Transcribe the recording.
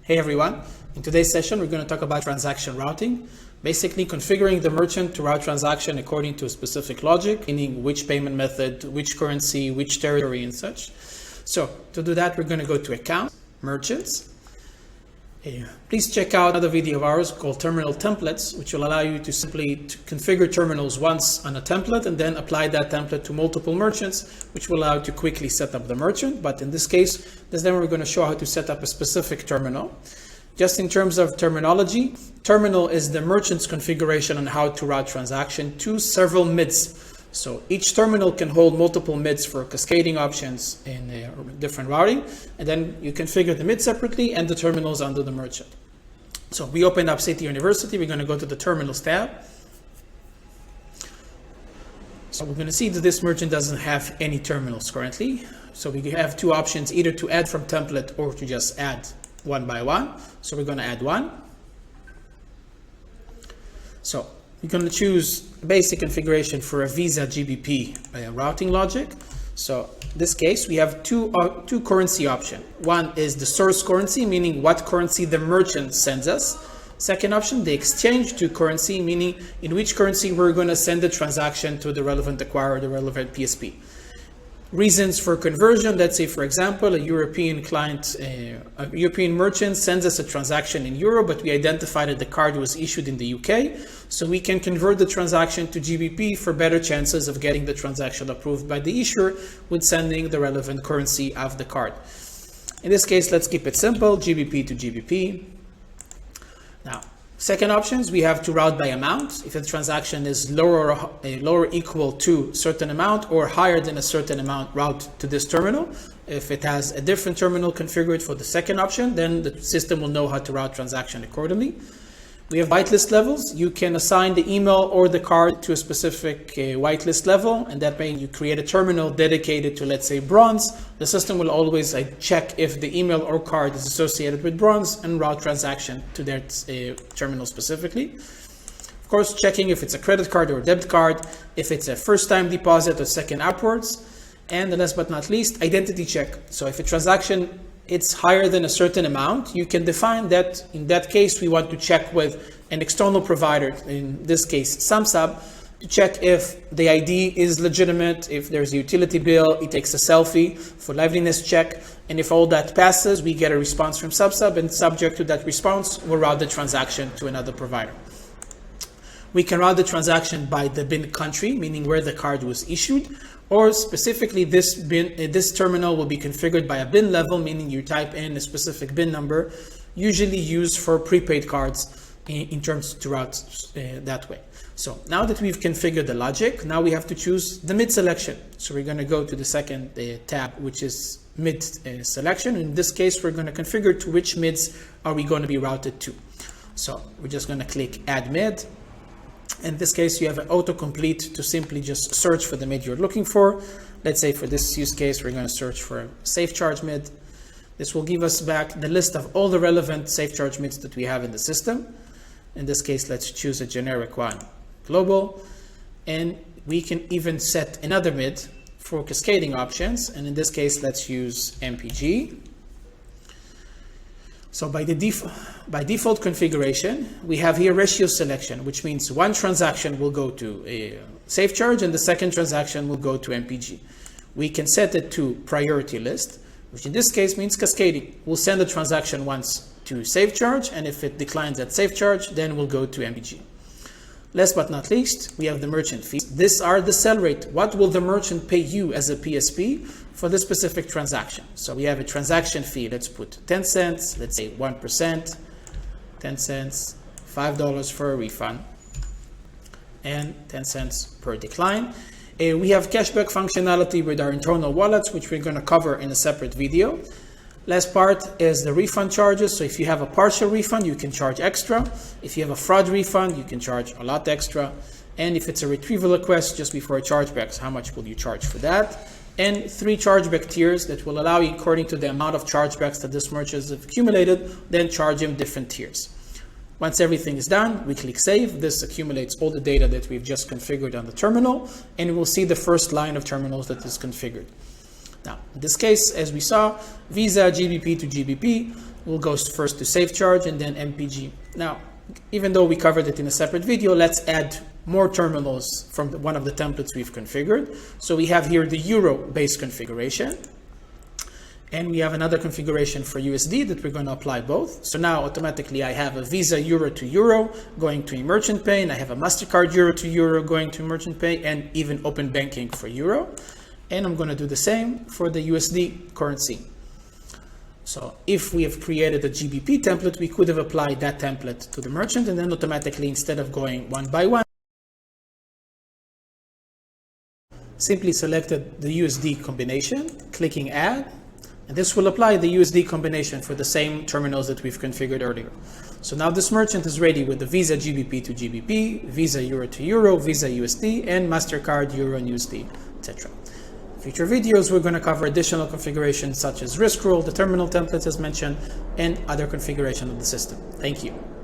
Hey everyone, in today's session we're going to talk about transaction routing, basically configuring the merchant to route transaction according to a specific logic, meaning which payment method, which currency, which territory and such. So to do that we're going to go to Account, Merchants. Please check out another video of ours called Terminal Templates, which will allow you to simply configure terminals once on a template and then apply that template to multiple merchants, which will allow you to quickly set up the merchant. But in this case, this time we're going to show how to set up a specific terminal. Just in terms of terminology, terminal is the merchant's configuration on how to route transaction to several MIDs. So each terminal can hold multiple MIDs for cascading options in different routing, and then you configure the MID separately and the terminals under the merchant. So we open up City University, we're going to go to the Terminals tab. So we're going to see that this merchant doesn't have any terminals currently. So we have two options, either to add from template or to just add one by one. So we're going to add one. So we're going to choose basic configuration for a Visa GBP routing logic. So in this case, we have two currency options. One is the source currency, meaning what currency the merchant sends us. Second option, the exchange to currency, meaning in which currency we're going to send the transaction to the relevant acquirer, the relevant PSP. Reasons for conversion, let's say for example, a European client, a European merchant sends us a transaction in euro, but we identified that the card was issued in the UK. So we can convert the transaction to GBP for better chances of getting the transaction approved by the issuer with sending the relevant currency of the card. In this case, let's keep it simple, GBP to GBP. Now, second options, we have to route by amount. If the transaction is lower or equal to a certain amount or higher than a certain amount, route to this terminal. If it has a different terminal configured for the second option, then the system will know how to route transaction accordingly. We have whitelist levels. You can assign the email or the card to a specific whitelist level, and that means you create a terminal dedicated to, let's say, bronze. The system will always check if the email or card is associated with bronze and route transaction to that terminal specifically. Of course, checking if it's a credit card or a debit card, if it's a first-time deposit or second upwards. And last but not least, identity check. So if a transaction it's higher than a certain amount, you can define that in that case we want to check with an external provider, in this case SumSub, to check if the ID is legitimate, if there's a utility bill, it takes a selfie for liveliness check, and if all that passes, we get a response from SumSub, and subject to that response, we'll route the transaction to another provider. We can route the transaction by the BIN country, meaning where the card was issued, or specifically this terminal will be configured by a BIN level, meaning you type in a specific BIN number, usually used for prepaid cards in terms to route that way. So now that we've configured the logic, now we have to choose the MID selection. So we're going to go to the second tab, which is MID selection. In this case, we're going to configure to which MIDs are we going to be routed to. So we're just going to click Add MID. In this case, you have an autocomplete to simply just search for the MID you're looking for. Let's say for this use case, we're going to search for a safe charge MID. This will give us back the list of all the relevant safe charge MIDs that we have in the system. In this case, let's choose a generic one, global. And we can even set another MID for cascading options. And in this case, let's use MPG. So by default configuration, we have here ratio selection, which means one transaction will go to a safe charge and the second transaction will go to MPG. We can set it to priority list, which in this case means cascading. We'll send the transaction once to safe charge, and if it declines at safe charge, then we'll go to MPG. Last but not least, we have the merchant fees. These are the sell rate. What will the merchant pay you as a PSP for this specific transaction? So we have a transaction fee. Let's put 10 cents, let's say 1%, 10 cents, $5 for a refund, and 10 cents per decline. We have cashback functionality with our internal wallets, which we're going to cover in a separate video. Last part is the refund charges. So if you have a partial refund, you can charge extra. If you have a fraud refund, you can charge a lot extra. And if it's a retrieval request just before chargebacks, how much will you charge for that? And 3 chargeback tiers that will allow you, according to the amount of chargebacks that this merchant has accumulated, then charge him different tiers. Once everything is done, we click Save. This accumulates all the data that we've just configured on the terminal, and we'll see the first line of terminals that is configured. Now, in this case, as we saw, Visa GBP to GBP, We'll go first to SafeCharge and then MPG. Now, even though we covered it in a separate video, let's add more terminals from one of the templates we've configured. So we have here the Euro-based configuration. And we have another configuration for USD that we're going to apply both. So now automatically I have a Visa Euro to Euro going to Merchant Pay, and I have a Mastercard Euro to Euro going to Merchant Pay, and even Open Banking for Euro. And I'm going to do the same for the USD currency. So if we have created a GBP template, we could have applied that template to the merchant, and then automatically, instead of going one by one, simply selected the USD combination, clicking Add, and this will apply the USD combination for the same terminals that we've configured earlier. So now this merchant is ready with the Visa GBP to GBP, Visa Euro to Euro, Visa USD, and Mastercard Euro and USD, etc. Future videos, we're going to cover additional configurations such as risk rule, the terminal templates as mentioned, and other configuration of the system. Thank you.